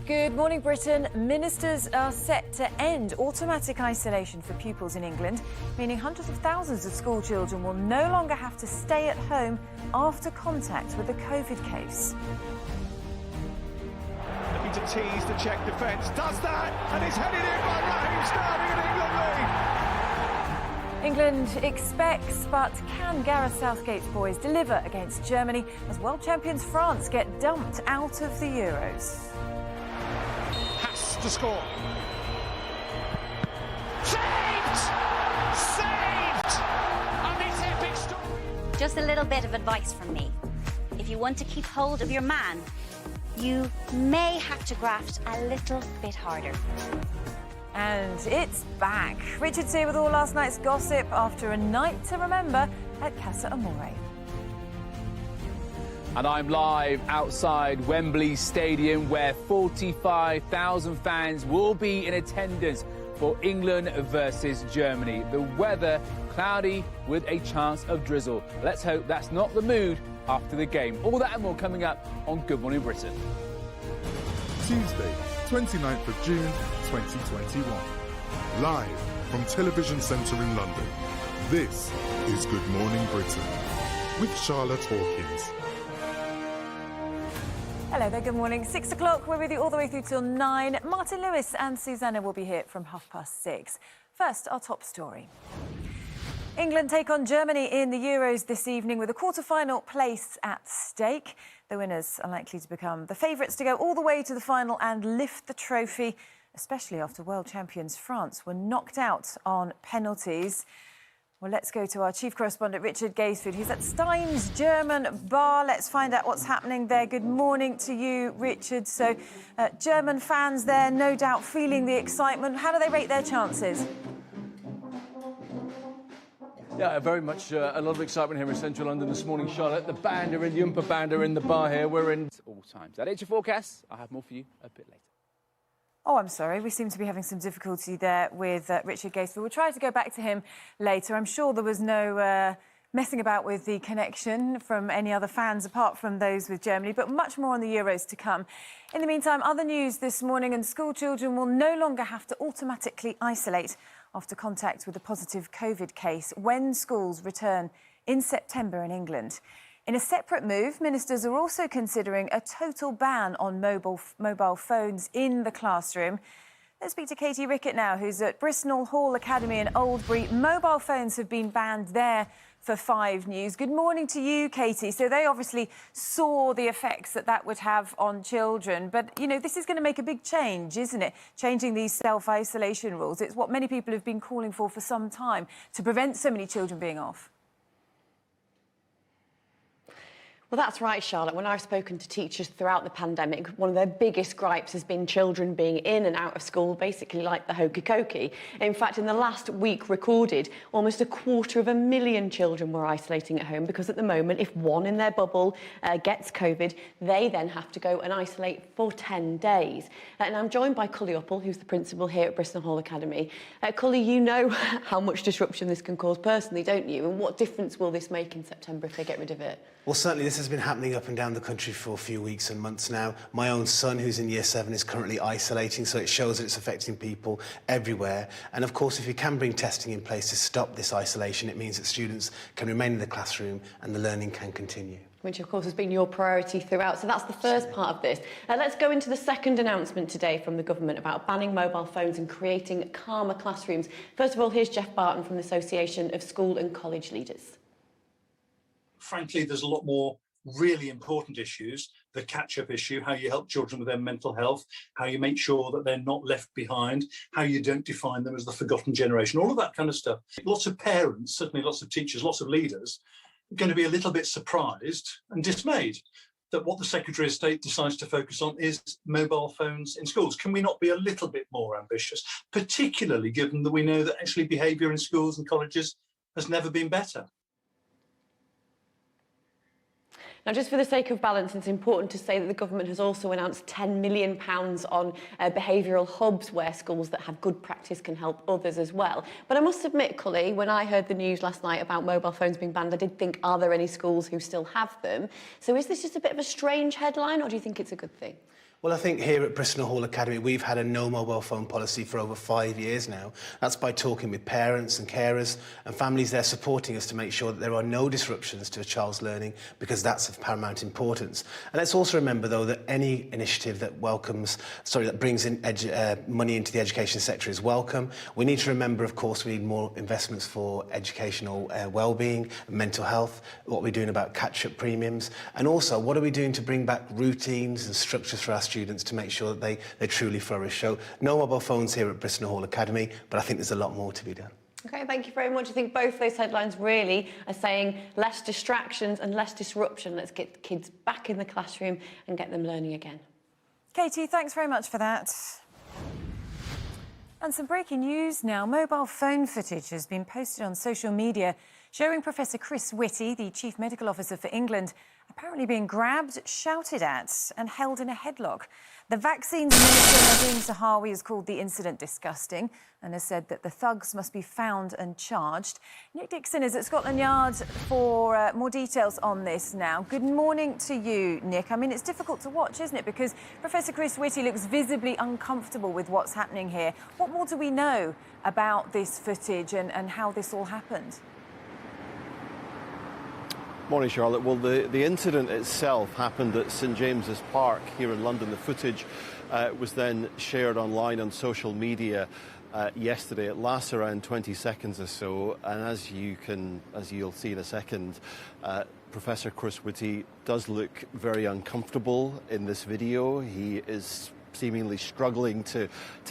Good morning, Britain. Ministers are set to end automatic isolation for pupils in England, meaning hundreds of thousands of school children will no longer have to stay at home after contact with a COVID case. Looking to tease the Czech defence, does that, and it's headed in by Raheem Sterling and England lead. England expects, but can Gareth Southgate's boys deliver against Germany as world champions France get dumped out of the Euros? To score. Saved! Saved! On this epic story. Just a little bit of advice from me. If you want to keep hold of your man, you may have to graft a little bit harder. And it's back. Richard's here with all last night's gossip after a night to remember at Casa Amore. And I'm live outside Wembley Stadium, where 45,000 fans will be in attendance for England versus Germany. The weather cloudy with a chance of drizzle. Let's hope that's not the mood after the game. All that and more coming up on Good Morning Britain. Tuesday, 29th of June, 2021. Live from Television Centre in London. This is Good Morning Britain with Charlotte Hawkins. Hello there, good morning. 6 o'clock, we're with you all the way through till 9. Martin Lewis and Susanna will be here from 6:30. First, our top story. England take on Germany in the Euros this evening with a quarter-final place at stake. The winners are likely to become the favourites to go all the way to the final and lift the trophy, especially after world champions France were knocked out on penalties. Well, let's go to our chief correspondent, Richard Gaisford. He's at Stein's German bar. Let's find out what's happening there. Good morning to you, Richard. So, German fans there, no doubt feeling the excitement. How do they rate their chances? Yeah, very much a lot of excitement here in central London this morning, Charlotte. The band are in, the Oompa Band are in the bar here. We're in all times. That is your forecast. I'll have more for you a bit later. Oh, I'm sorry. We seem to be having some difficulty there with Richard Gaisford. We'll try to go back to him later. I'm sure there was no messing about with the connection from any other fans apart from those with Germany, but much more on the Euros to come. In the meantime, other news this morning, and school children will no longer have to automatically isolate after contact with a positive COVID case when schools return in September in England. In a separate move, ministers are also considering a total ban on mobile phones in the classroom. Let's speak to Katie Rickett now, who's at Bristol Hall Academy in Oldbury. Mobile phones have been banned there for 5 News. Good morning to you, Katie. So they obviously saw the effects that would have on children. But, you know, this is going to make a big change, isn't it? Changing these self-isolation rules. It's what many people have been calling for some time to prevent so many children being off. Well, that's right, Charlotte. When I've spoken to teachers throughout the pandemic, one of their biggest gripes has been children being in and out of school, basically like the hokey cokey. In fact, in the last week recorded, almost 250,000 children were isolating at home because at the moment, if one in their bubble gets COVID, they then have to go and isolate for 10 days. And I'm joined by Cully Uppel, who's the principal here at Bristol Hall Academy. Cully, you know how much disruption this can cause personally, don't you? And what difference will this make in September if they get rid of it? Well, certainly this has been happening up and down the country for a few weeks and months now. My own son, who's in Year 7, is currently isolating, so it shows that it's affecting people everywhere. And of course, if you can bring testing in place to stop this isolation, it means that students can remain in the classroom and the learning can continue. Which, of course, has been your priority throughout. So that's the first part of this. Let's go into the second announcement today from the government about banning mobile phones and creating calmer classrooms. First of all, here's Jeff Barton from the Association of School and College Leaders. Frankly, there's a lot more really important issues. The catch-up issue, how you help children with their mental health, how you make sure that they're not left behind, how you don't define them as the forgotten generation, all of that kind of stuff. Lots of parents, certainly lots of teachers, lots of leaders, are going to be a little bit surprised and dismayed that what the Secretary of State decides to focus on is mobile phones in schools. Can we not be a little bit more ambitious, particularly given that we know that actually behaviour in schools and colleges has never been better? Now, just for the sake of balance, it's important to say that the government has also announced £10 million on behavioural hubs where schools that have good practice can help others as well. But I must admit, Cully, when I heard the news last night about mobile phones being banned, I did think, are there any schools who still have them? So is this just a bit of a strange headline, or do you think it's a good thing? Well, I think here at Bristol Hall Academy, we've had a no mobile phone policy for over 5 years now. That's by talking with parents and carers and families there supporting us to make sure that there are no disruptions to a child's learning, because that's of paramount importance. And let's also remember, though, that any initiative that that brings in money into the education sector is welcome. We need to remember, of course, we need more investments for educational well-being, mental health, what we're doing about catch-up premiums, and also what are we doing to bring back routines and structures for our students to make sure that they truly flourish. So no mobile phones here at Bristol Hall Academy, but I think there's a lot more to be done. OK, thank you very much. I think both those headlines really are saying less distractions and less disruption. Let's get kids back in the classroom and get them learning again. Katie, thanks very much for that. And some breaking news now. Mobile phone footage has been posted on social media showing Professor Chris Whitty, the Chief Medical Officer for England, apparently being grabbed, shouted at and held in a headlock. The Vaccines Minister, Nadeem Zahawi, has called the incident disgusting and has said that the thugs must be found and charged. Nick Dixon is at Scotland Yard for more details on this now. Good morning to you, Nick. I mean, it's difficult to watch, isn't it? Because Professor Chris Whitty looks visibly uncomfortable with what's happening here. What more do we know about this footage and how this all happened? Morning, Charlotte. Well, the incident itself happened at St James's Park here in London. The footage was then shared online on social media yesterday. It lasts around 20 seconds or so, and as you'll see in a second, Professor Chris Whitty does look very uncomfortable in this video. He is seemingly struggling to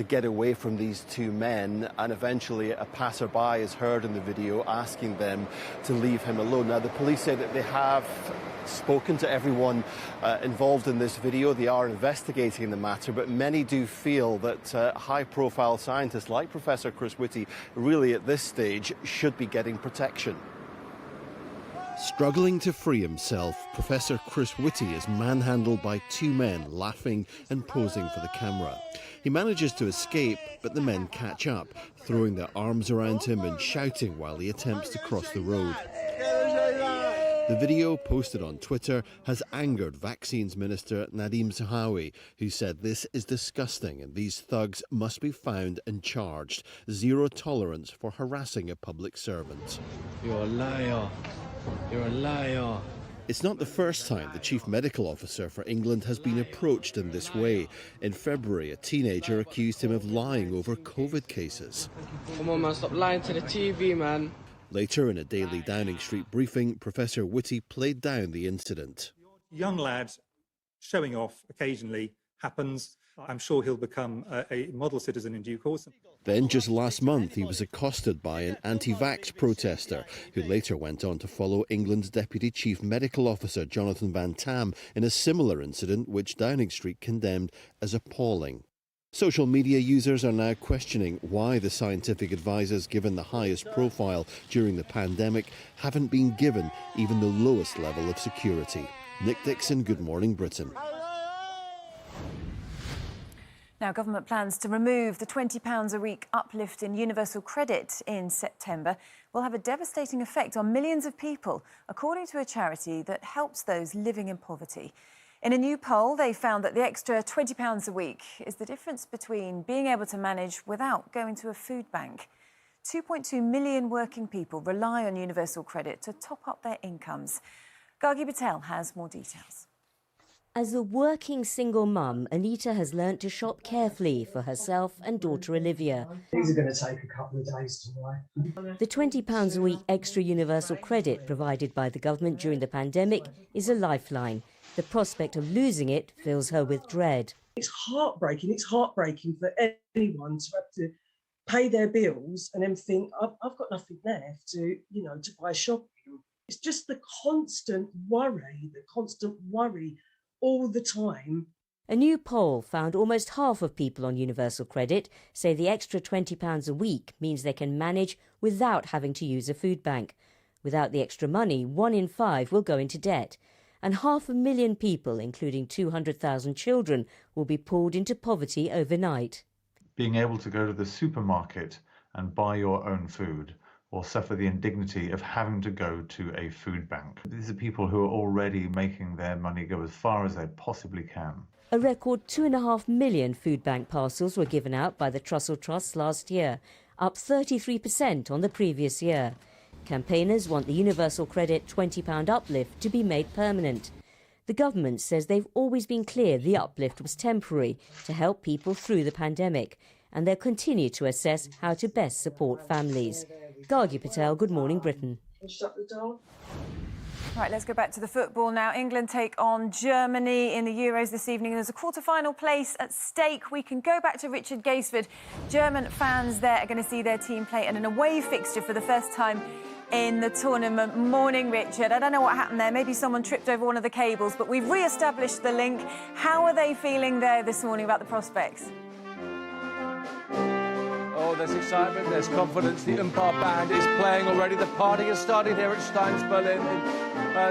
get away from these two men, and eventually a passerby is heard in the video asking them to leave him alone. Now, the police say that they have spoken to everyone involved in this video. They are investigating the matter, but many do feel that high-profile scientists like Professor Chris Whitty really at this stage should be getting protection. Struggling to free himself, Professor Chris Whitty is manhandled by two men laughing and posing for the camera. He manages to escape, but the men catch up, throwing their arms around him and shouting while he attempts to cross the road. The video, posted on Twitter, has angered Vaccines Minister Nadeem Zahawi, who said this is disgusting and these thugs must be found and charged. Zero tolerance for harassing a public servant. You're a liar. You're a liar. It's not the first time the Chief Medical Officer for England has been approached in this way. In February, a teenager accused him of lying over COVID cases. Come on, man, stop lying to the TV, man. Later, in a daily Downing Street briefing, Professor Whitty played down the incident. Young lads showing off occasionally happens. I'm sure he'll become a model citizen in due course. Then, just last month, he was accosted by an anti-vax protester, who later went on to follow England's Deputy Chief Medical Officer, Jonathan Van Tam, in a similar incident which Downing Street condemned as appalling. Social media users are now questioning why the scientific advisors given the highest profile during the pandemic haven't been given even the lowest level of security. Nick Dixon, Good Morning Britain. Now, government plans to remove the £20 a week uplift in universal credit in September will have a devastating effect on millions of people, according to a charity that helps those living in poverty. In a new poll, they found that the extra £20 a week is the difference between being able to manage without going to a food bank. 2.2 million working people rely on universal credit to top up their incomes. Gargi Patel has more details. As a working single mum, Anita has learnt to shop carefully for herself and daughter Olivia. These are going to take a couple of days to buy. The £20 a week extra universal credit provided by the government during the pandemic is a lifeline. The prospect of losing it fills her with dread. It's heartbreaking. It's heartbreaking for anyone to have to pay their bills and then think, I've got nothing left to buy shopping. It's just the constant worry all the time. A new poll found almost half of people on universal credit say the extra £20 a week means they can manage without having to use a food bank. Without the extra money, 1 in 5 will go into debt. and 500,000 people, including 200,000 children, will be pulled into poverty overnight. Being able to go to the supermarket and buy your own food, or suffer the indignity of having to go to a food bank. These are people who are already making their money go as far as they possibly can. A record 2.5 million food bank parcels were given out by the Trussell Trust last year, up 33% on the previous year. Campaigners want the Universal Credit £20 uplift to be made permanent. The government says they've always been clear the uplift was temporary to help people through the pandemic, and they'll continue to assess how to best support families. Gargi Patel, Good Morning Britain. Shut the door. Right, let's go back to the football now. England take on Germany in the Euros this evening. There's a quarter-final place at stake. We can go back to Richard Gaisford. German fans there are going to see their team play in an away fixture for the first time in the tournament. Morning, Richard. I don't know what happened there. Maybe someone tripped over one of the cables, but we've re-established the link. How are they feeling there this morning about the prospects? Oh, there's excitement, there's confidence. The umpire band is playing already. The party has started here at Steinsberlin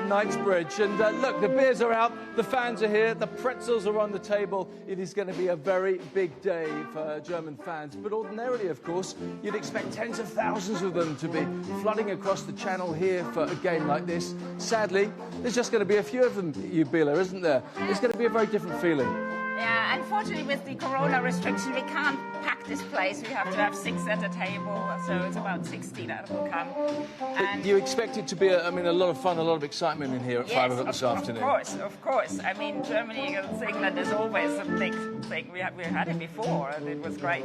in Knightsbridge. And look, the beers are out, the fans are here, the pretzels are on the table. It is going to be a very big day for German fans. But ordinarily, of course, you'd expect tens of thousands of them to be flooding across the channel here for a game like this. Sadly, there's just going to be a few of them, Bila, isn't there? It's going to be a very different feeling. Yeah, unfortunately with the corona restriction we can't pack this place. We have to have 6 at a table, so it's about 60 that will come. And you expect it to be, a lot of fun, a lot of excitement in here at 5 o'clock this afternoon. Of course. I mean, Germany against England is always a big thing. We had it before, and it was great.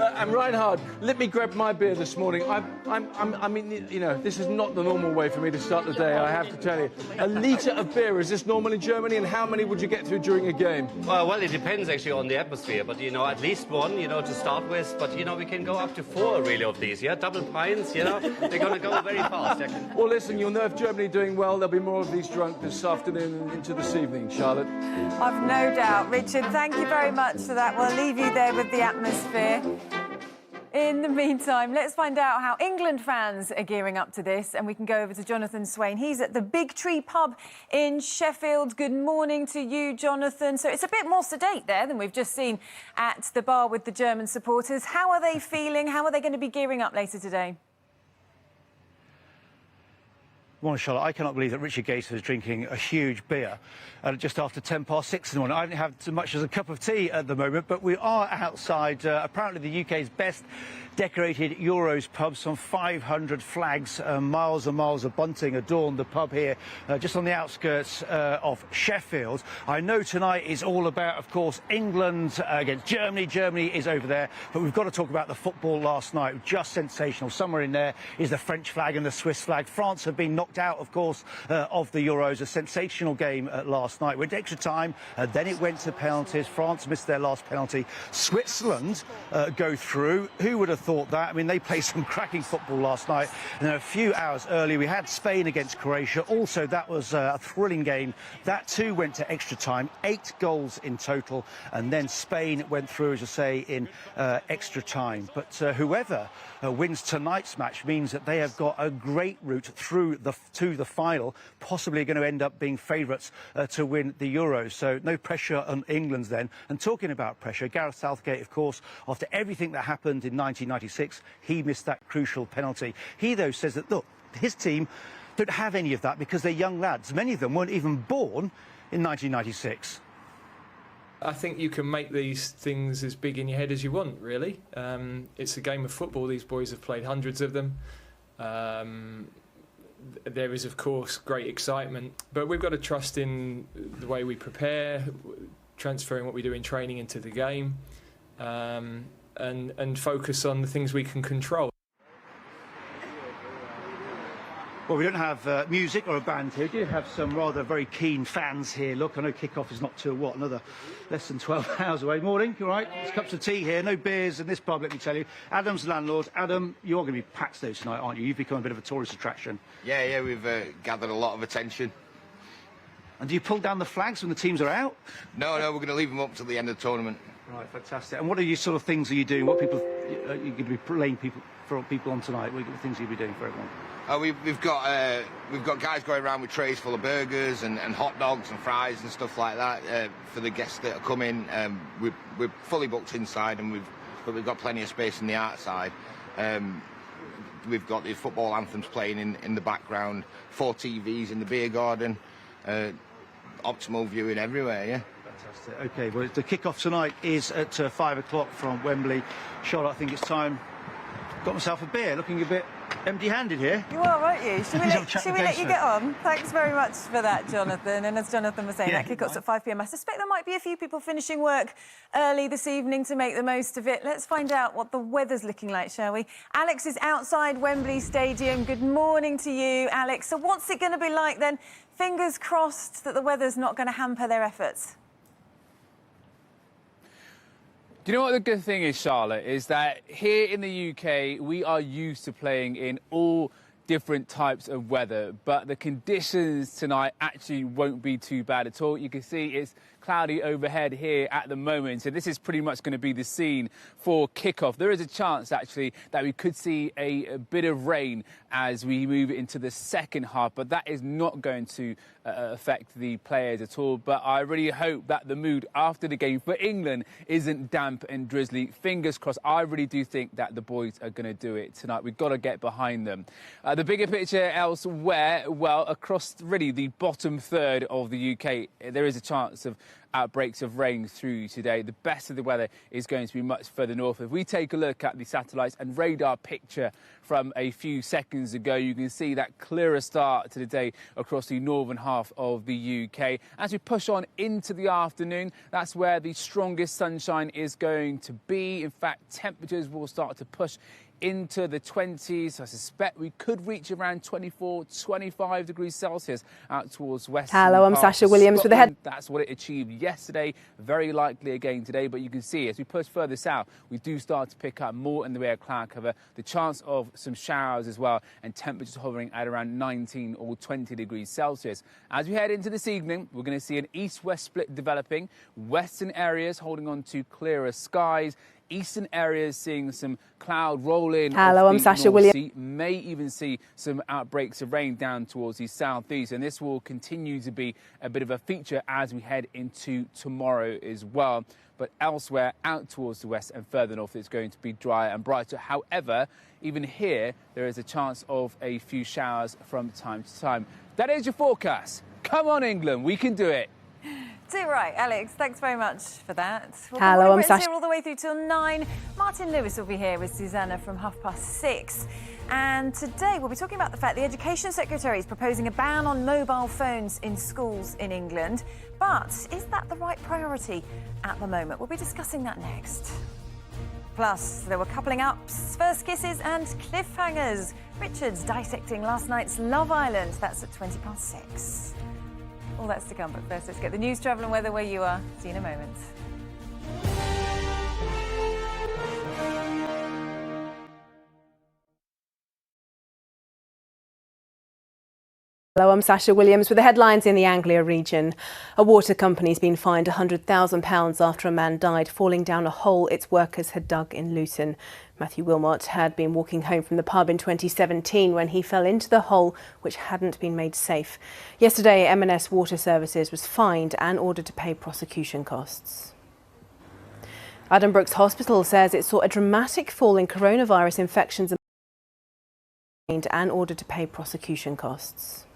And Reinhard, let me grab my beer this morning. I mean, you know, this is not the normal way for me to start the day, I have to tell you. A litre of beer, is this normal in Germany, and how many would you get through during a game? Well, it depends actually on the atmosphere, but, at least one, to start with. But, we can go up to 4 really of these, yeah? Double pints, they're going to go very fast. Well, listen, you'll know if Germany are doing well, there'll be more of these drunk this afternoon and into this evening, Charlotte. I've no doubt. Richard, thank you very much for that. We'll leave you there with the atmosphere. In the meantime, let's find out how England fans are gearing up to this, and we can go over to Jonathan Swain. He's at the Big Tree pub in Sheffield. Good morning to you, Jonathan. So it's a bit more sedate there than we've just seen at the bar with the German supporters. How are they feeling? How are they going to be gearing up later today? Morning, Charlotte. I cannot believe that Richard Gaisford is drinking a huge beer just after 6:10 in the morning. I haven't had so much as a cup of tea at the moment, but we are outside apparently the UK's best decorated Euros pub. Some 500 flags, miles and miles of bunting adorn the pub here just on the outskirts of Sheffield. I know tonight is all about, of course, England against Germany. Germany is over there, but we've got to talk about the football last night. Just sensational. Somewhere in there is the French flag and the Swiss flag. France have been knocked out, of course, of the Euros. A sensational game last night. Went to extra time, then it went to penalties. France missed their last penalty. Switzerland go through. Who would have thought that? I mean, they played some cracking football last night. And then a few hours earlier, we had Spain against Croatia. Also, that was a thrilling game. That too went to extra time. 8 goals in total. And then Spain went through, as I say, in extra time. But whoever wins tonight's match means that they have got a great route through to the final, possibly going to end up being favourites to win the Euros. So no pressure on England then. And talking about pressure, Gareth Southgate, of course, after everything that happened in 1996, he missed that crucial penalty. He, though, says that, look, his team don't have any of that because they're young lads. Many of them weren't even born in 1996. I think you can make these things as big in your head as you want, really. It's a game of football. These boys have played hundreds of them. There is, of course, great excitement, but we've got to trust in the way we prepare, transferring what we do in training into the game, and focus on the things we can control. Well, we don't have music or a band here. We do have some rather very keen fans here. Look, I know kick-off is not till, what, another less than 12 hours away. Morning, you all right? There's cups of tea here, no beers in this pub, let me tell you. Adam's landlord. Adam, you're going to be packed though tonight, aren't you? You've become a bit of a tourist attraction. Yeah, we've gathered a lot of attention. And do you pull down the flags when the teams are out? No, we're going to leave them up till the end of the tournament. Right, fantastic. And what are you sort of things are you doing? What people are you going to be laying people on tonight? What things are you be doing for everyone? We've got guys going around with trays full of burgers and hot dogs and fries and stuff like that for the guests that are coming. We're fully booked inside, but we've got plenty of space in the outside. We've got the football anthems playing in the background, 4 TVs in the beer garden, optimal viewing everywhere. Yeah. Fantastic. OK, well, the kick-off tonight is at 5 o'clock from Wembley. Charlotte, I think it's time. Got myself a beer, looking a bit empty-handed here. You are, aren't you? Should we let you get on? Thanks very much for that, Jonathan. And as Jonathan was saying, that kick-off's at 5 p.m. I suspect there might be a few people finishing work early this evening to make the most of it. Let's find out what the weather's looking like, shall we? Alex is outside Wembley Stadium. Good morning to you, Alex. So what's it going to be like then? Fingers crossed that the weather's not going to hamper their efforts. Do you know what the good thing is, Charlotte, is that here in the UK, we are used to playing in all different types of weather, but the conditions tonight actually won't be too bad at all. You can see it's cloudy overhead here at the moment, so this is pretty much going to be the scene for kickoff. There is a chance actually that we could see a bit of rain as we move into the second half, but that is not going to affect the players at all. But I really hope that the mood after the game for England isn't damp and drizzly. Fingers crossed. I really do think that the boys are going to do it tonight. We've got to get behind them. The bigger picture elsewhere, well, across really the bottom third of the UK, there is a chance of outbreaks of rain through today. The best of the weather is going to be much further north. If we take a look at the satellites and radar picture from a few seconds ago, you can see that clearer start to the day across the northern half of the UK. As we push on into the afternoon, that's where the strongest sunshine is going to be. In fact, temperatures will start to push into the 20s. I suspect we could reach around 24, 25 degrees Celsius out towards western Hello, I'm parts Sascha of Williams with the head. Scotland. That's what it achieved yesterday. Very likely again today, but you can see as we push further south, we do start to pick up more in the way of cloud cover, the chance of some showers as well, and temperatures hovering at around 19 or 20 degrees Celsius. As we head into this evening, we're going to see an east-west split developing, western areas holding on to clearer skies, eastern areas seeing some cloud roll in. Hello, I'm Sascha Williams. May even see some outbreaks of rain down towards the southeast, and this will continue to be a bit of a feature as we head into tomorrow as well. But elsewhere, out towards the west and further north, it's going to be drier and brighter. However, even here, there is a chance of a few showers from time to time. That is your forecast. Come on, England, we can do it. Do right, Alex. Thanks very much for that. Well, Hello, I'm Sascha. Here all the way through till 9. Martin Lewis will be here with Susanna from 6:30. And today we'll be talking about the fact the Education Secretary is proposing a ban on mobile phones in schools in England. But is that the right priority at the moment? We'll be discussing that next. Plus, there were coupling ups, first kisses and cliffhangers. Richard's dissecting last night's Love Island. That's at 6:20. All that's to come, but first let's get the news, travel and weather where you are. See you in a moment. Hello, I'm Sascha Williams with the headlines in the Anglia region. A water company's been fined £100,000 after a man died falling down a hole its workers had dug in Luton. Matthew Wilmot had been walking home from the pub in 2017 when he fell into the hole, which hadn't been made safe. Yesterday, M&S Water Services was fined and ordered to pay prosecution costs. Addenbrooke's Hospital says it saw a dramatic fall in coronavirus infections and ordered to pay prosecution costs.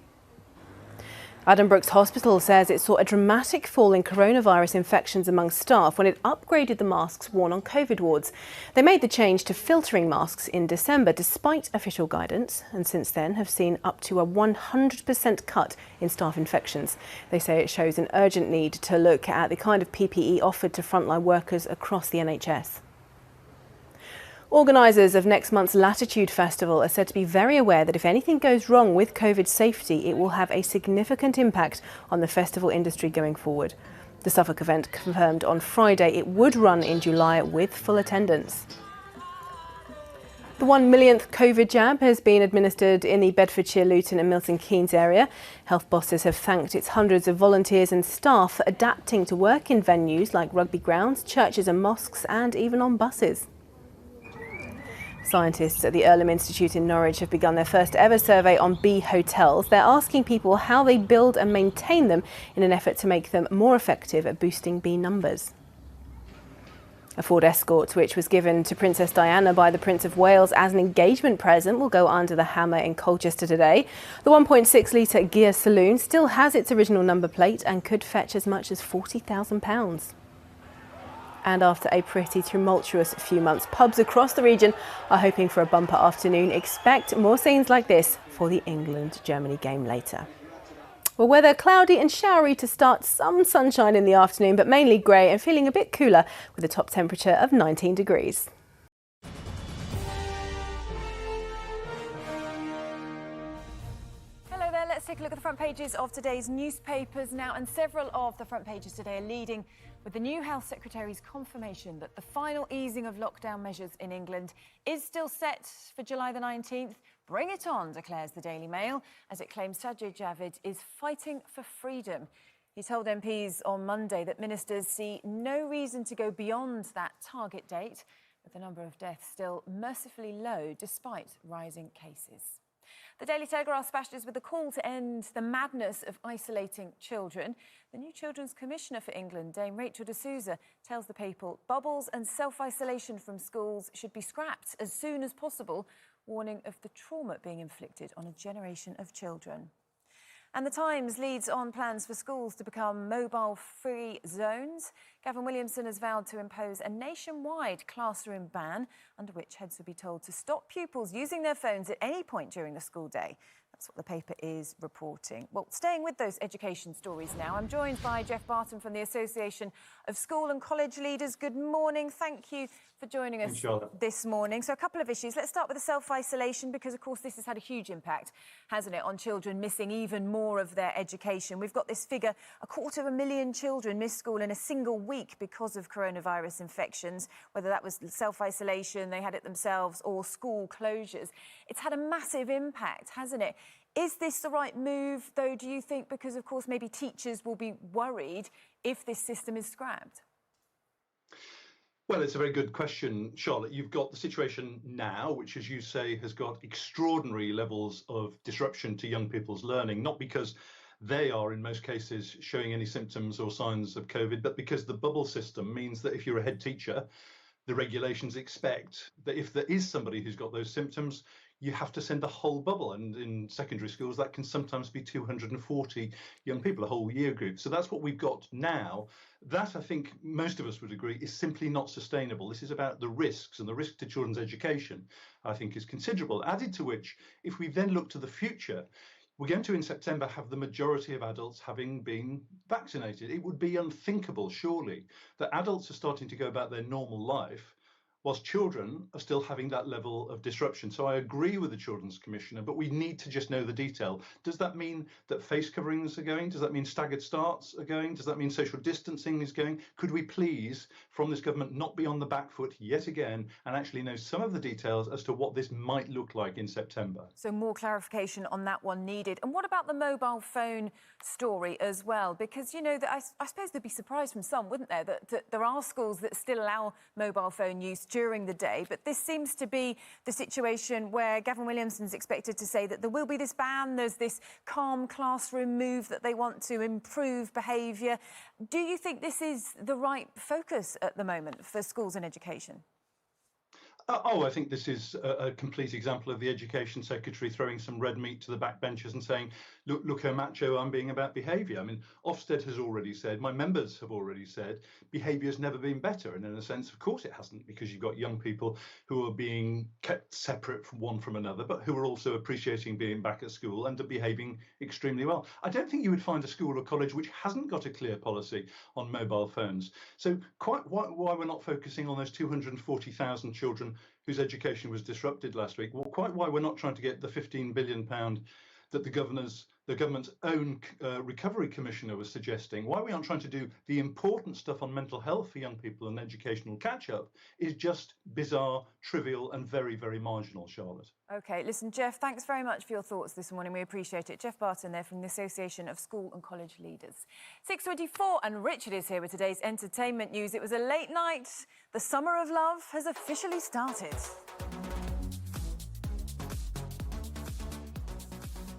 Addenbrooke's Hospital says it saw a dramatic fall in coronavirus infections among staff when it upgraded the masks worn on COVID wards. They made the change to filtering masks in December despite official guidance, and since then have seen up to a 100% cut in staff infections. They say it shows an urgent need to look at the kind of PPE offered to frontline workers across the NHS. Organisers of next month's Latitude Festival are said to be very aware that if anything goes wrong with COVID safety, it will have a significant impact on the festival industry going forward. The Suffolk event confirmed on Friday it would run in July with full attendance. The 1 millionth COVID jab has been administered in the Bedfordshire, Luton and Milton Keynes area. Health bosses have thanked its hundreds of volunteers and staff for adapting to work in venues like rugby grounds, churches and mosques and even on buses. Scientists at the Earlham Institute in Norwich have begun their first ever survey on bee hotels. They're asking people how they build and maintain them in an effort to make them more effective at boosting bee numbers. A Ford Escort, which was given to Princess Diana by the Prince of Wales as an engagement present, will go under the hammer in Colchester today. The 1.6-litre Ghia saloon still has its original number plate and could fetch as much as £40,000. And after a pretty tumultuous few months, pubs across the region are hoping for a bumper afternoon. Expect more scenes like this for the England-Germany game later. Well, weather cloudy and showery to start, some sunshine in the afternoon, but mainly grey and feeling a bit cooler with a top temperature of 19 degrees. Hello there, let's take a look at the front pages of today's newspapers now, and several of the front pages today are leading with the new Health Secretary's confirmation that the final easing of lockdown measures in England is still set for July the 19th. Bring it on, declares the Daily Mail, as it claims Sajid Javid is fighting for freedom. He told MPs on Monday that ministers see no reason to go beyond that target date, with the number of deaths still mercifully low despite rising cases. The Daily Telegraph splashes with a call to end the madness of isolating children. The new Children's Commissioner for England, Dame Rachel de Souza, tells the people bubbles and self-isolation from schools should be scrapped as soon as possible, warning of the trauma being inflicted on a generation of children. And the Times leads on plans for schools to become mobile-free zones. Gavin Williamson has vowed to impose a nationwide classroom ban, under which heads will be told to stop pupils using their phones at any point during the school day. That's what the paper is reporting. Well, staying with those education stories now, I'm joined by Jeff Barton from the Association of School and College Leaders. Good morning. Thank you for joining us this morning. So a couple of issues. Let's start with the self-isolation, because, of course, this has had a huge impact, hasn't it, on children missing even more of their education. We've got this figure, 250,000 children missed school in a single week because of coronavirus infections, whether that was self-isolation, they had it themselves, or school closures. It's had a massive impact, hasn't it? Is this the right move, though, do you think? Because, of course, maybe teachers will be worried if this system is scrapped. Well, it's a very good question, Charlotte. You've got the situation now, which, as you say, has got extraordinary levels of disruption to young people's learning, not because they are, in most cases, showing any symptoms or signs of COVID, but because the bubble system means that if you're a head teacher, the regulations expect that if there is somebody who's got those symptoms, you have to send the whole bubble. And in secondary schools, that can sometimes be 240 young people, a whole year group. So that's what we've got now. That, I think most of us would agree, is simply not sustainable. This is about the risks, and the risk to children's education, I think, is considerable. Added to which, if we then look to the future, we're going to, in September, have the majority of adults having been vaccinated. It would be unthinkable, surely, that adults are starting to go about their normal life whilst children are still having that level of disruption. So I agree with the Children's Commissioner, but we need to just know the detail. Does that mean that face coverings are going? Does that mean staggered starts are going? Does that mean social distancing is going? Could we please, from this government, not be on the back foot yet again and actually know some of the details as to what this might look like in September? So more clarification on that one needed. And what about the mobile phone story as well? Because, you know, I suppose there'd be surprise from some, wouldn't there, that there are schools that still allow mobile phone use during the day. But this seems to be the situation where Gavin Williamson's expected to say that there will be this ban. There's this calm classroom move that they want to improve behaviour. Do you think this is the right focus at the moment for schools and education? I think this is a complete example of the Education Secretary throwing some red meat to the backbenchers and saying, look how macho I'm being about behaviour. I mean, Ofsted has already said, my members have already said, behaviour has never been better. And in a sense, of course it hasn't, because you've got young people who are being kept separate from one from another, but who are also appreciating being back at school and are behaving extremely well. I don't think you would find a school or college which hasn't got a clear policy on mobile phones. So quite why we're not focusing on those 240,000 children whose education was disrupted last week. Well, quite why we're not trying to get the £15 billion that the government's own recovery commissioner was suggesting. Why we aren't trying to do the important stuff on mental health for young people and educational catch-up is just bizarre, trivial and very, very marginal, Charlotte. OK, listen, Jeff, thanks very much for your thoughts this morning. We appreciate it. Jeff Barton there from the Association of School and College Leaders. 6:24, and Richard is here with today's entertainment news. It was a late night. The summer of love has officially started.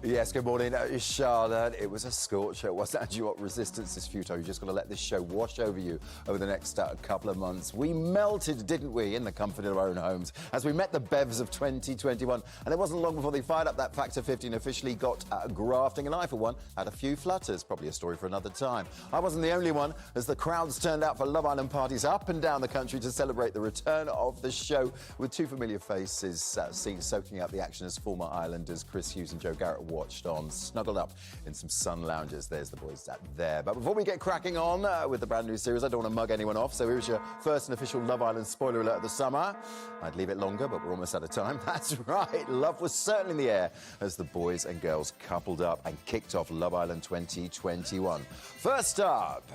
Yes, good morning, Charlotte. It was a scorcher. It wasn't actually what resistance is futile. You've just got to let this show wash over you over the next couple of months. We melted, didn't we, in the comfort of our own homes as we met the Bevs of 2021. And it wasn't long before they fired up that Factor 50 and officially got grafting. And I, for one, had a few flutters. Probably a story for another time. I wasn't the only one, as the crowds turned out for Love Island parties up and down the country to celebrate the return of the show, with two familiar faces seen soaking up the action as former Islanders Chris Hughes and Joe Garrett watched on, snuggled up in some sun lounges. There's the boys there. But before we get cracking on with the brand new series, I don't want to mug anyone off, so here's your first and official Love Island spoiler alert of the summer. I'd leave it longer, but we're almost out of time. That's right, love was certainly in the air as the boys and girls coupled up and kicked off Love Island 2021. First up,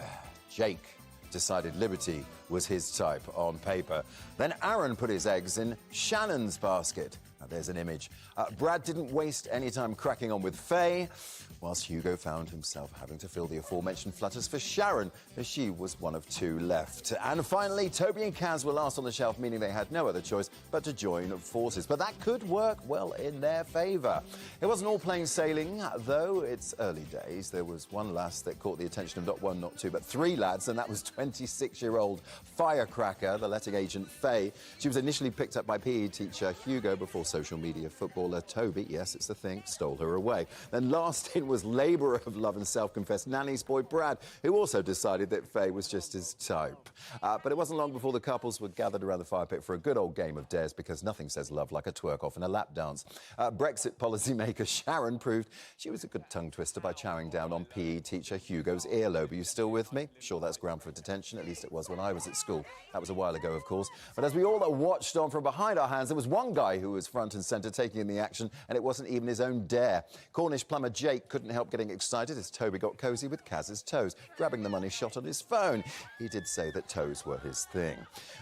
Jake decided Liberty was his type on paper. Then Aaron put his eggs in Shannon's basket. Now, there's an image. Brad didn't waste any time cracking on with Faye, whilst Hugo found himself having to fill the aforementioned flutters for Sharon, as she was one of two left. And finally, Toby and Kaz were last on the shelf, meaning they had no other choice but to join forces. But that could work well in their favour. It wasn't all plain sailing, though. It's early days. There was one lass that caught the attention of not one, not two, but three lads, and that was 26-year-old firecracker, the letting agent Faye. She was initially picked up by PE teacher Hugo before social media footballer Toby, yes, it's the thing, stole her away. Then last in was labourer of love and self-confessed nanny's boy Brad, who also decided that Faye was just his type. But it wasn't long before the couples were gathered around the fire pit for a good old game of dares, because nothing says love like a twerk-off and a lap dance. Brexit policymaker Sharon proved she was a good tongue twister by chowing down on PE teacher Hugo's earlobe. Are you still with me? Sure, that's ground for detention. At least it was when I was at school. That was a while ago, of course. But as we all watched on from behind our hands, there was one guy who was front and centre taking in the action, and it wasn't even his own dare. Cornish plumber Jake couldn't help getting excited as Toby got cosy with Kaz's toes, grabbing the money shot on his phone. He did say that toes were his thing.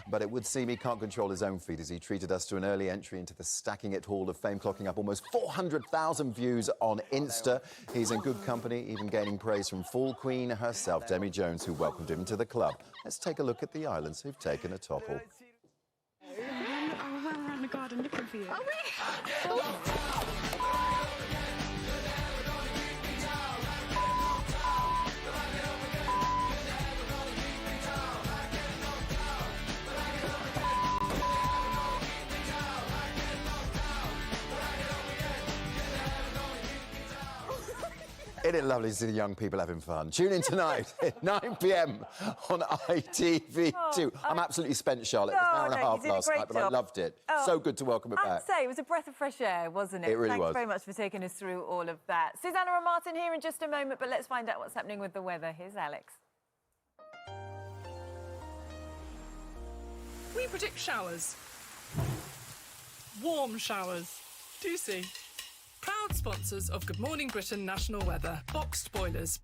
But it would seem he can't control his own feet as he treated us to an early entry into the Stacking It Hall of Fame, clocking up almost 400,000 views on Insta. He's in good company, even gaining praise from Fall Queen herself, Demi Jones, who welcomed him to the club. Let's take a look at the islands who've taken a topple. We're around the garden looking for you. Are we? Isn't it lovely to see the young people having fun? Tune in tonight at 9 p.m. on ITV2. I'm absolutely spent, Charlotte. It was an hour and a half last night, but I loved it. So good to welcome it back. I have to say, it was a breath of fresh air, wasn't it? It really Thanks was. very much for taking us through all of that. Susanna and Martin here in just a moment, but let's find out what's happening with the weather. Here's Alex. We predict showers. Warm showers. Juicy. Proud sponsors of Good Morning Britain National Weather. Boxed boilers.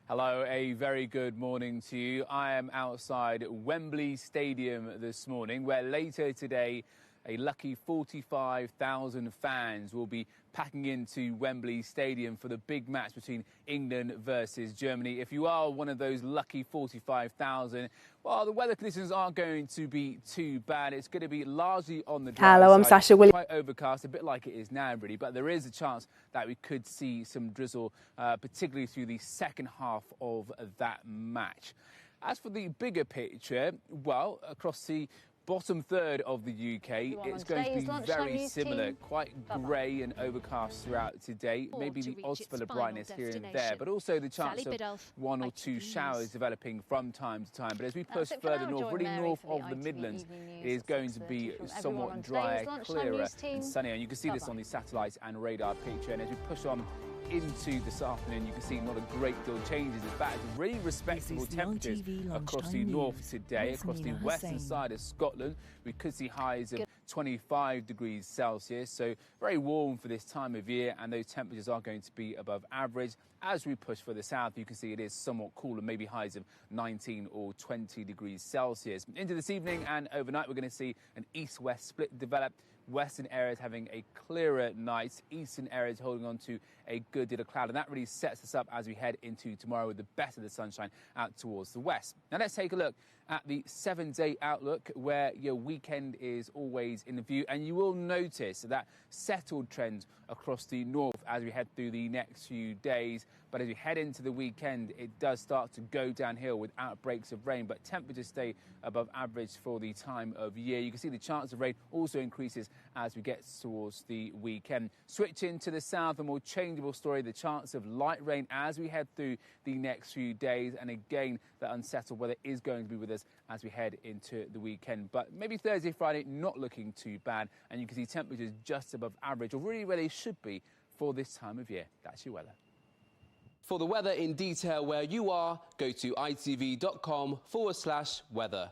Hello, a very good morning to you. I am outside Wembley Stadium this morning, where later today a lucky 45,000 fans will be packing into Wembley Stadium for the big match between England versus Germany. If you are one of those lucky 45,000, well, the weather conditions aren't going to be too bad. It's going to be largely on the dry Hello, I'm side. Sascha Williams. Quite overcast, a bit like it is now, really, but there is a chance that we could see some drizzle, particularly through the second half of that match. As for the bigger picture, well, across the bottom third of the UK, it's going to be very similar, quite grey and overcast throughout today. Maybe the odd spell of brightness here and there, but also the chance of one or two showers developing from time to time. But as we push further north, really north of the Midlands, it is going to be somewhat drier, clearer and sunnier. And you can see this on the satellites and radar picture. And as we push on into this afternoon, you can see not a great deal of changes. In fact, really respectable temperatures across the north today. Across the western side of Scotland, we could see highs of 25 degrees Celsius, so very warm for this time of year, and those temperatures are going to be above average. As we push further south, you can see it is somewhat cooler, maybe highs of 19 or 20 degrees Celsius. Into this evening and overnight, we're going to see an east-west split develop, Western areas having a clearer night, eastern areas holding on to a good deal of cloud, and that really sets us up as we head into tomorrow with the best of the sunshine out towards the west. Now let's take a look at the 7-day outlook, where your weekend is always in the view, and you will notice that settled trend across the north as we head through the next few days. But as we head into the weekend, it does start to go downhill with outbreaks of rain, but temperatures stay above average for the time of year. You can see the chance of rain also increases as we get towards the weekend. Switching to the south, a more changeable story, the chance of light rain as we head through the next few days, and again that unsettled weather is going to be with us as we head into the weekend. But maybe Thursday, Friday not looking too bad, and you can see temperatures just above average, or really where they should be for this time of year. That's your weather. For the weather in detail where you are, go to itv.com/weather.